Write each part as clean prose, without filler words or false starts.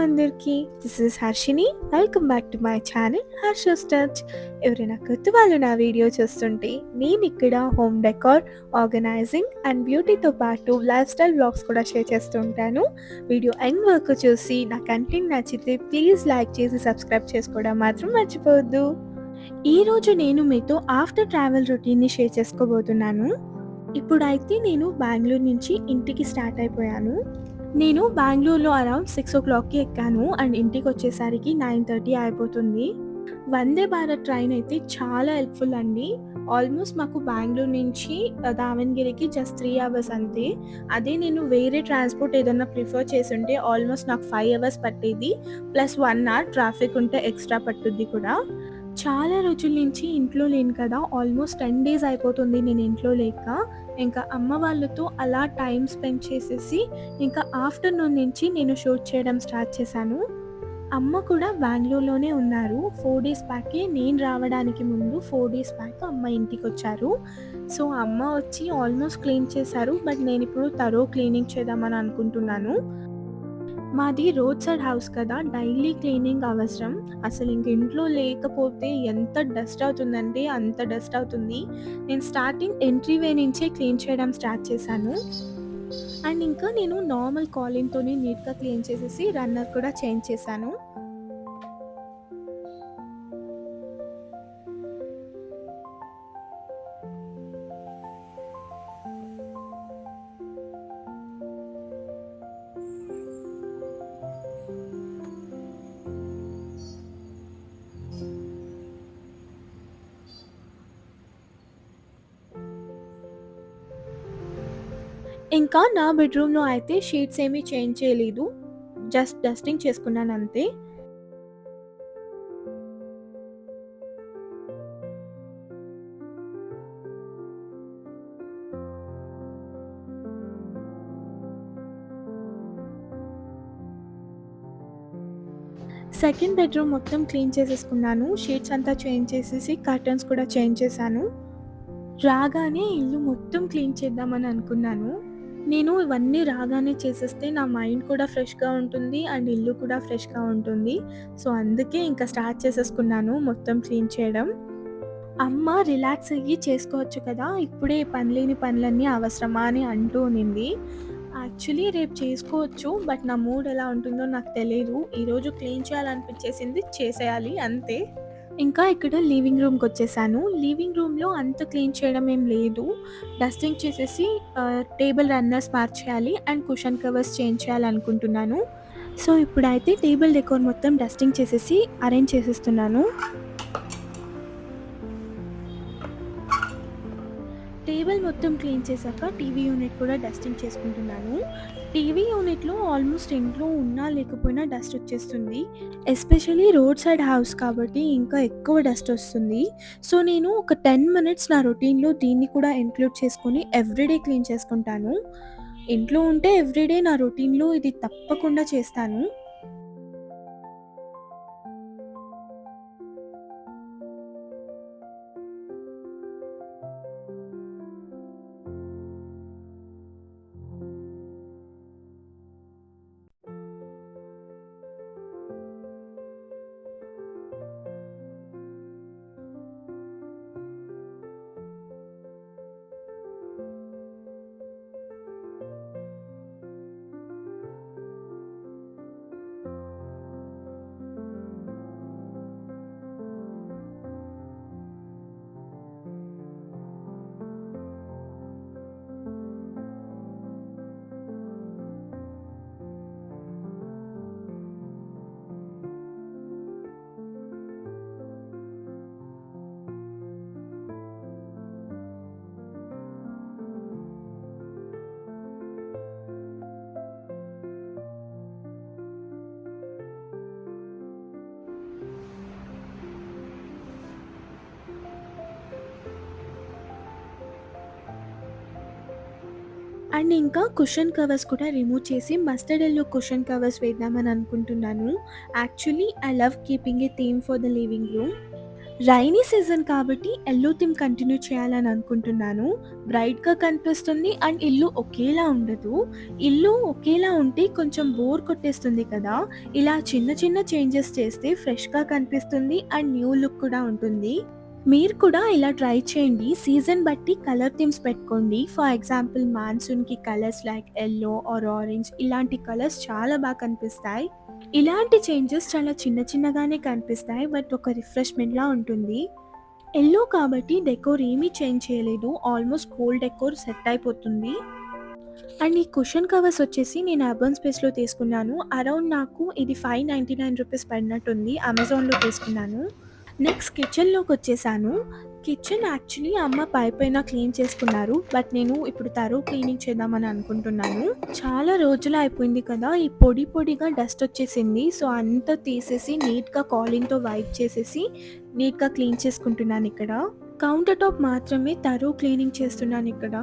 అందరికీ. This is Harshini. Welcome back to my channel Harsha's touch. ఎవరైనా కొత్త వాళ్ళు నా వీడియో చూస్తుంటే నేను ఇక్కడ హోమ్ డెకార్, ఆర్గనైజింగ్ అండ్ బ్యూటీతో పాటు లైఫ్ స్టైల్ వ్లాగ్స్ కూడా షేర్ చేస్తూ ఉంటాను. వీడియో ఎండ్ వరకు చూసి నా కంటెంట్ నచ్చితే ప్లీజ్ లైక్ చేసి సబ్స్క్రైబ్ చేసుకోవడం మాత్రం మర్చిపోవద్దు. ఈరోజు నేను మీతో ఆఫ్టర్ ట్రావెల్ రొటీన్ని షేర్ చేసుకోబోతున్నాను. ఇప్పుడైతే నేను బెంగళూరు నుంచి ఇంటికి స్టార్ట్ అయిపోయాను. నేను బెంగళూరులో అరౌండ్ 6:00కి ఎక్కాను అండ్ ఇంటికి వచ్చేసరికి 9:30 అయిపోతుంది. వందే భారత్ ట్రైన్ అయితే చాలా హెల్ప్ఫుల్ అండి. ఆల్మోస్ట్ మాకు బెంగళూరు నుంచి దావణగిరికి జస్ట్ 3 అవర్స్ అంతే. అదే నేను వేరే ట్రాన్స్పోర్ట్ ఏదన్నా ప్రిఫర్ చేసుంటే ఆల్మోస్ట్ నాకు 5 అవర్స్ పట్టేది. ప్లస్ 1 అవర్ ట్రాఫిక్ ఉంటే ఎక్స్ట్రా పట్టుద్ది కూడా. చాలా రోజుల నుంచి ఇంట్లో లేను కదా, ఆల్మోస్ట్ 10 డేస్ అయిపోతుంది నేను ఇంట్లో లేక. ఇంకా అమ్మ వాళ్ళతో అలా టైం స్పెండ్ చేసేసి ఇంకా ఆఫ్టర్నూన్ నుంచి నేను షూట్ చేయడం స్టార్ట్ చేశాను. అమ్మ కూడా బెంగళూరులోనే ఉన్నారు. 4 డేస్ బ్యాకే, నేను రావడానికి ముందు 4 డేస్ బ్యాక్ అమ్మ ఇంటికి వచ్చారు. సో అమ్మ వచ్చి ఆల్మోస్ట్ క్లీన్ చేశారు. బట్ నేను ఇప్పుడు తరో క్లీనింగ్ చేద్దామని అనుకుంటున్నాను. మాది రోడ్ సైడ్ హౌస్ కదా, డైలీ క్లీనింగ్ అవసరం. అసలు ఇంక ఇంట్లో లేకపోతే ఎంత డస్ట్ అవుతుందంటే అంత డస్ట్ అవుతుంది. నేను స్టార్టింగ్ ఎంట్రీవే నుంచే క్లీన్ చేయడం స్టార్ట్ చేశాను. అండ్ ఇంకా నేను నార్మల్ కాలిన్తోనే నీట్గా క్లీన్ చేసేసి రన్నర్ కూడా చేంజ్ చేశాను. ఇంకా నా బెడ్రూమ్లో అయితే షీట్స్ ఏమీ చేంజ్ చేయలేదు, జస్ట్ డస్టింగ్ చేసుకున్నాను అంతే. సెకండ్ బెడ్రూమ్ మొత్తం క్లీన్ చేసేసుకున్నాను. షీట్స్ అంతా చేంజ్ చేసేసి కర్టన్స్ కూడా చేంజ్ చేశాను. రాగానే ఇల్లు మొత్తం క్లీన్ చేద్దామని అనుకున్నాను. నేను ఇవన్నీ రాగానే చేసేస్తే నా మైండ్ కూడా ఫ్రెష్గా ఉంటుంది అండ్ ఇల్లు కూడా ఫ్రెష్గా ఉంటుంది. సో అందుకే ఇంకా స్టార్ట్ చేసేసుకున్నాను మొత్తం క్లీన్ చేయడం. అమ్మ రిలాక్స్ అయ్యి చేసుకోవచ్చు కదా, ఇప్పుడే పనిలేని పనులన్నీ అవసరమా అని అంటూ ఉన్నింది. యాక్చువల్లీ రేపు చేసుకోవచ్చు, బట్ నా మూడ్ ఎలా ఉంటుందో నాకు తెలియదు. ఈరోజు క్లీన్ చేయాలనిపించేసింది, చేసేయాలి అంతే. ఇంకా ఇక్కడ లివింగ్ రూమ్కి వచ్చేసాను. లివింగ్ రూమ్లో అంత క్లీన్ చేయడం ఏం లేదు, డస్టింగ్ చేసేసి టేబుల్ రన్నర్స్ మార్చేయాలి అండ్ కుషన్ కవర్స్ చేంజ్ చేయాలనుకుంటున్నాను. సో ఇప్పుడైతే టేబుల్ డెకోర్ మొత్తం డస్టింగ్ చేసేసి అరేంజ్ చేసేస్తున్నాను. టేబుల్ మొత్తం క్లీన్ చేశాక టీవీ యూనిట్ కూడా డస్టింగ్ చేసుకుంటున్నాను. టీవీ యూనిట్లో ఆల్మోస్ట్ ఇంట్లో ఉన్నా లేకపోయినా డస్ట్ వచ్చేస్తుంది. ఎస్పెషలీ రోడ్ సైడ్ హౌస్ కాబట్టి ఇంకా ఎక్కువ డస్ట్ వస్తుంది. సో నేను ఒక 10 మినిట్స్ నా రొటీన్లో దీన్ని కూడా ఇంక్లూడ్ చేసుకొని ఎవ్రీడే క్లీన్ చేసుకుంటాను. ఇంట్లో ఉంటే ఎవ్రీడే నా రొటీన్లో ఇది తప్పకుండా చేస్తాను. అండ్ ఇంకా కుషన్ కవర్స్ కూడా రిమూవ్ చేసి మస్టర్డ్ ఎల్లో కుషన్ కవర్స్ వేద్దామని అనుకుంటున్నాను. Actually I love keeping A theme for the living room. Rainy season కాబట్టి యెల్లో థీమ్ కంటిన్యూ చేయాలని అనుకుంటున్నాను. బ్రైట్‌గా కనిపిస్తుంది అండ్ ఇల్లు ఒకేలా ఉండదు. ఇల్లు ఒకేలా ఉంటే కొంచెం బోర్ కొట్టేస్తుంది కదా! ఇలా చిన్న చిన్న చేంజెస్ చేస్తే ఫ్రెష్‌గా కనిపిస్తుంది అండ్ న్యూ లుక్ కూడా ఉంటుంది. మీరు కూడా ఇలా ట్రై చేయండి. సీజన్ బట్టి కలర్ థీమ్స్ పెట్టుకోండి. ఫర్ ఎగ్జాంపుల్ మాన్సూన్‌కి colours like yellow or orange ఇలాంటి కలర్స్ చాలా బాగా కనిపిస్తాయి. ఇలాంటి చేంజెస్ చాలా చిన్న చిన్నగానే కనిపిస్తాయి. బట్ ఒక రిఫ్రెష్‌మెంట్‌లా ఉంటుంది. యెల్లో కాబట్టి డెకోర్ ఏమీ చేంజ్ చేయలేదు. ఆల్మోస్ట్ గోల్డ్ డెకోర్ సెట్ అయిపోతుంది. అండ్ ఈ కుషన్ కవర్స్ వచ్చేసి నేను అర్బన్ స్పేస్‌లో తీసుకున్నాను. అరౌండ్ నాకు ఇది ₹599 పడినట్టుంది. అమెజాన్‌లో తీసుకున్నాను. నెక్స్ట్ కిచెన్‌లోకొచ్చేసాను. కిచెన్ యాక్చువల్లీ అమ్మ పైపైన క్లీన్ చేసుకున్నారు. బట్ నేను ఇప్పుడు తరో క్లీనింగ్ చేద్దామని అనుకుంటున్నాను. చాలా రోజులు అయిపోయింది కదా! ఈ పొడి పొడిగా డస్ట్ వచ్చేసింది. సో, అంతా తీసేసి నీట్‌గా కాలిన్‌తో వైప్ చేసేసి నీట్‌గా క్లీన్ చేసుకుంటున్నానిక్కడ. కౌంటర్ టాప్ మాత్రమే తరో క్లీనింగ్ చేస్తున్నానిక్కడ.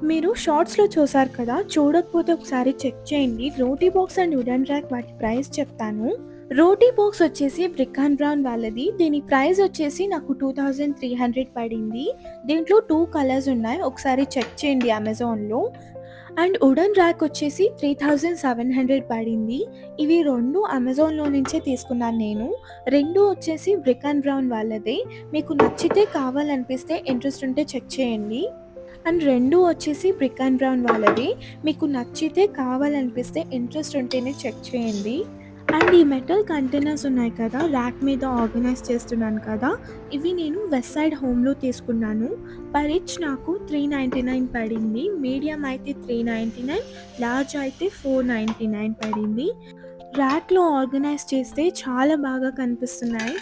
మీరు షార్ట్స్‌లో చూసారు కదా! చూడకపోతే ఒకసారి చెక్ చేయండి. రోటీ బాక్స్ అండ్ వుడెన్ ర్యాక్ వాటి ప్రైస్ చెప్తాను. రోటీ బాక్స్ వచ్చేసి బ్రిక్ అండ్ బ్రౌన్ వాళ్ళది. దీని ప్రైస్ వచ్చేసి నాకు 2300 పడింది. దీంట్లో 2 కలర్స్ ఉన్నాయి. ఒకసారి చెక్ చేయండి అమెజాన్‌లో. అండ్ వుడెన్ ర్యాక్ వచ్చేసి 3700 పడింది. ఇవి 2 అమెజాన్‌లో నుంచే తీసుకున్నాను నేను. 2 వచ్చేసి బ్రిక్ అండ్ బ్రౌన్ వాళ్ళదే. మీకు నచ్చితే కావాలనిపిస్తే ఇంట్రెస్ట్ ఉంటే చెక్ చేయండి. అండ్ 2 వచ్చేసి బ్రిక్ అండ్ బ్రౌన్ వాళ్ళది. మీకు నచ్చితే కావాలనిపిస్తే ఇంట్రెస్ట్ ఉంటేనే చెక్ చేయండి. అండ్ ఈ మెటల్ కంటైనర్స్ ఉన్నాయి కదా! ర్యాక్ మీద ఆర్గనైజ్ చేస్తున్నాను కదా! ఇవి నేను వెస్ట్ సైడ్ హోమ్‌లో తీసుకున్నాను. పర్ ఈచ్ నాకు 399 పడింది. మీడియం అయితే 399, లార్జ్ అయితే 499 పడింది. ర్యాక్‌లో ఆర్గనైజ్ చేస్తే చాలా బాగా కనిపిస్తున్నాయి.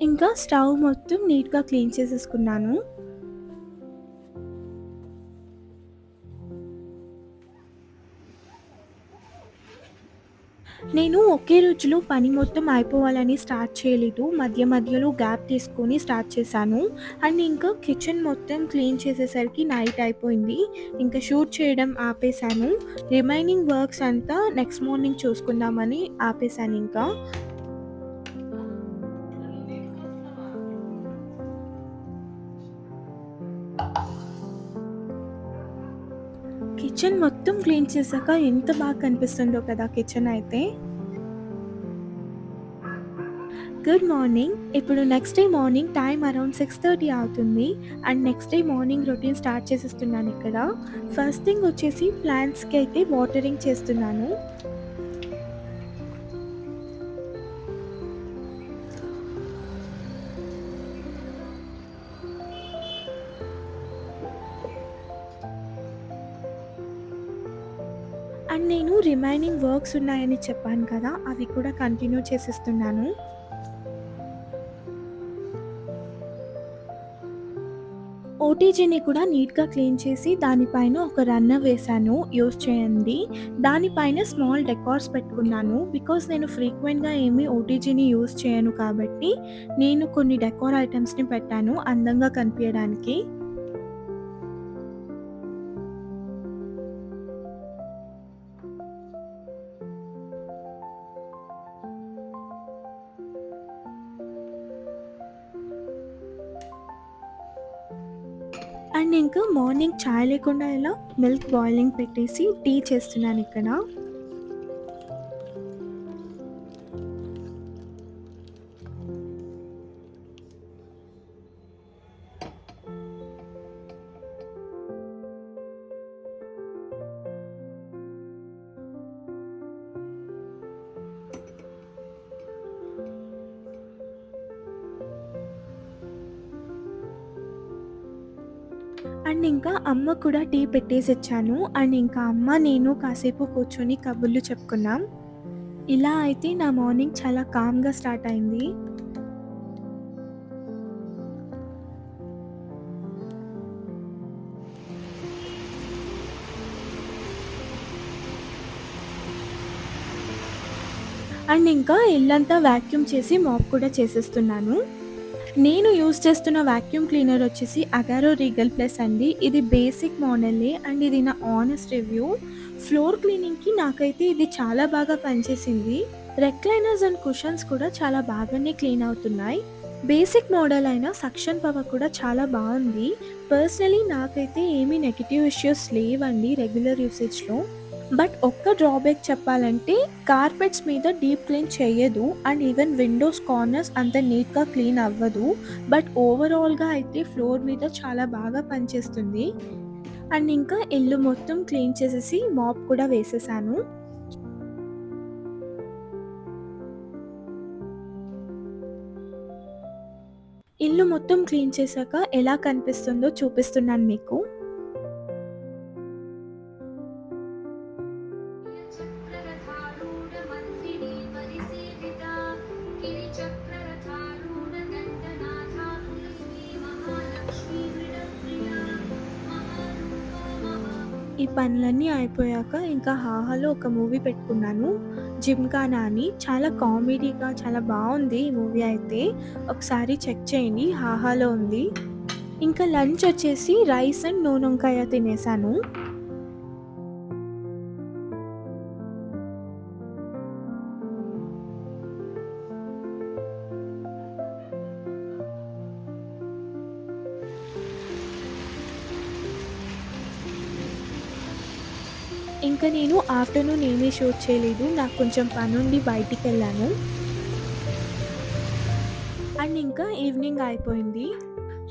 ఇంకా స్టవ్ మొత్తం నీట్‌గా క్లీన్ చేసేసుకున్నాను. నేను ఒకే రోజులో పని మొత్తం అయిపోవాలని స్టార్ట్ చేయలేదు. మధ్య మధ్యలో గ్యాప్ తీసుకొని స్టార్ట్ చేశాను. అండ్ ఇంకా కిచెన్ మొత్తం క్లీన్ చేసేసరికి నైట్ అయిపోయింది. ఇంకా షూట్ చేయడం ఆపేశాను. రిమైనింగ్ వర్క్స్ అంతా నెక్స్ట్ మార్నింగ్ చూసుకుందామని ఆపేశానింకా. కిచెన్ మొత్తం క్లీన్ చేశాక ఎంత బాగా కనిపిస్తుందో కదా కిచెన్ అయితే. Good morning. ఇప్పుడు next day morning time around 6:30 అవుతుంది. And next day morning routine start చేసేస్తున్నానిక్కడ. ఫస్ట్ థింగ్ వచ్చేసి ప్లాంట్స్‌కి అయితే వాటరింగ్ చేస్తున్నాను. అండ్ నేను రిమైనింగ్ వర్క్స్ ఉన్నాయని చెప్పాను కదా! అవి కూడా కంటిన్యూ చేసేస్తున్నాను. ఓటీజీని కూడా నీట్‌గా క్లీన్ చేసి దానిపైన ఒక రన్నర్ వేశాను యూజ్ చేయండి. దానిపైన స్మాల్ డెకార్స్ పెట్టుకున్నాను. బికాజ్ నేను ఫ్రీక్వెంట్‌గా ఏమి ఓటీజీని యూజ్ చేయను కాబట్టి నేను కొన్ని డెకార్ ఐటెమ్స్‌ని పెట్టాను అందంగా కనిపియడానికి. అండ్ ఇంకా మార్నింగ్ చాయ్ లేకుండా ఇలా మిల్క్ బాయిలింగ్ పెట్టేసి టీ చేస్తున్నానిక్కడ. అండ్ ఇంకా అమ్మకు కూడా టీ పెట్టేసిచ్చాను. అండ్ ఇంకా అమ్మ, నేను కాసేపు కూర్చొని కబుర్లు చెప్పుకున్నాం. ఇలా అయితే నా మార్నింగ్ చాలా కామ్‌గా స్టార్ట్ అయింది. అండ్ ఇంకా ఇల్లంతా వాక్యూమ్ చేసి మాప్ కూడా చేసేస్తున్నాను. నేను యూజ్ చేస్తున్న వాక్యూమ్ క్లీనర్ వచ్చేసి అగారో రీగల్ ప్లస్ అండి. ఇది బేసిక్ మోడలే అండ్ ఇది నా ఆనెస్ట్ రివ్యూ. ఫ్లోర్ క్లీనింగ్‌కి నాకైతే ఇది చాలా బాగా పనిచేసింది. రెక్లైనర్స్ అండ్ కుషన్స్ కూడా చాలా బాగానే క్లీన్ అవుతున్నాయి. బేసిక్ మోడల్ అయిన సక్షన్ పవర్ కూడా చాలా బాగుంది. పర్సనలీ నాకైతే ఏమీ నెగెటివ్ ఇష్యూస్ లేవండి రెగ్యులర్ యూసేజ్‌లో. బట్ ఒక్క డ్రాబ్యాక్ చెప్పాలంటే కార్పెట్స్ మీద డీప్ క్లీన్ చెయ్యదు అండ్ ఈవెన్ విండోస్ కార్నర్స్ అంత నీట్‌గా క్లీన్ అవ్వదు. బట్ ఓవరాల్‌గా అయితే ఫ్లోర్ మీద చాలా బాగా పనిచేస్తుంది. అండ్ ఇంకా ఇల్లు మొత్తం క్లీన్ చేసేసి మాప్ కూడా వేసేసాను. ఇల్లు మొత్తం క్లీన్ చేశాక ఎలా కనిపిస్తుందో చూపిస్తున్నాను మీకు. चक्ररथारूढमन्त्रिणी परिसेविता गिरिचक्ररथारूढदण्डनाथा तुलसी महालक्ष्मी मृडप्रिया महारूपा महा ఈ పనులన్నీ అయిపోయాక ఇంకా 'హాహా'లో ఒక మూవీ పెట్టుకున్నాను. 'జిమ్‌ఖానా' అని. చాలా కామెడీగా చాలా బావుంది ఈ మూవీ అయితే. ఒకసారి చెక్ చేయండి 'హాహా'లో ఉంది. ఇంకా లంచ్ వచ్చేసి రైస్ అండ్ నూనొంకాయ తినేసాను. ఇంకా నేను ఆఫ్టర్‌నూన్ ఏమీ షూట్ చేయలేదు. నాకు కొంచెం పనుండి బయటికెళ్ళాను. అండ్ ఇంకా ఈవినింగ్ అయిపోయింది.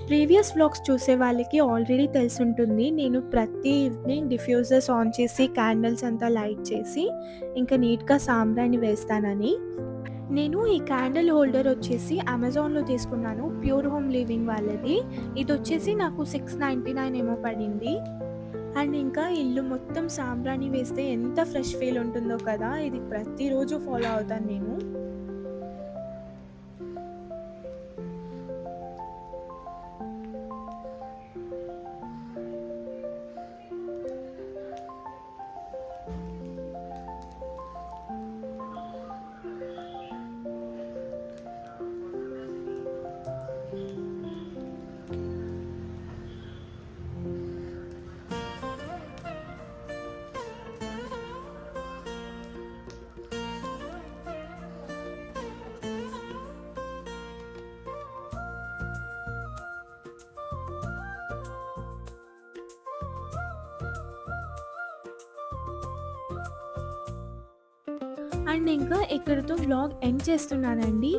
ప్రీవియస్ వ్లాగ్స్ చూసే వాళ్ళకి ఆల్రెడీ తెలిసుంటుంది. నేను ప్రతి ఈవినింగ్ డిఫ్యూజర్స్ ఆన్ చేసి, క్యాండిల్స్ అంతా లైట్ చేసి, ఇంకా నీట్‌గా సాంబ్రాణి వేస్తానని. నేను ఈ క్యాండిల్ హోల్డర్ వచ్చేసి అమెజాన్‌లో తీసుకున్నాను. ప్యూర్ హోమ్ లివింగ్ వాళ్ళది. ఇదొచ్చేసి నాకు 699 ఏమో పడింది. అండ్ ఇంకా ఇల్లు మొత్తం సాంబ్రాణి వేస్తే ఎంత ఫ్రెష్ ఫీల్ ఉంటుందో కదా! ఇది ప్రతిరోజు ఫాలో అవుతాను నేను. అండ్ ఇంకా ఇక్కడితో వ్లాగ్ ఎండ్ చేస్తున్నానండి.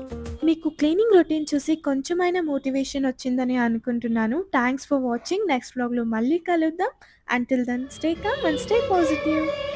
మీకు క్లీనింగ్ రొటీన్ చూసి కొంచెమైనా మోటివేషన్ వచ్చిందని అనుకుంటున్నాను. Thanks for watching. నెక్స్ట్ వ్లాగ్‌లో మళ్ళీ కలుద్దాం. Until then stay calm and stay positive.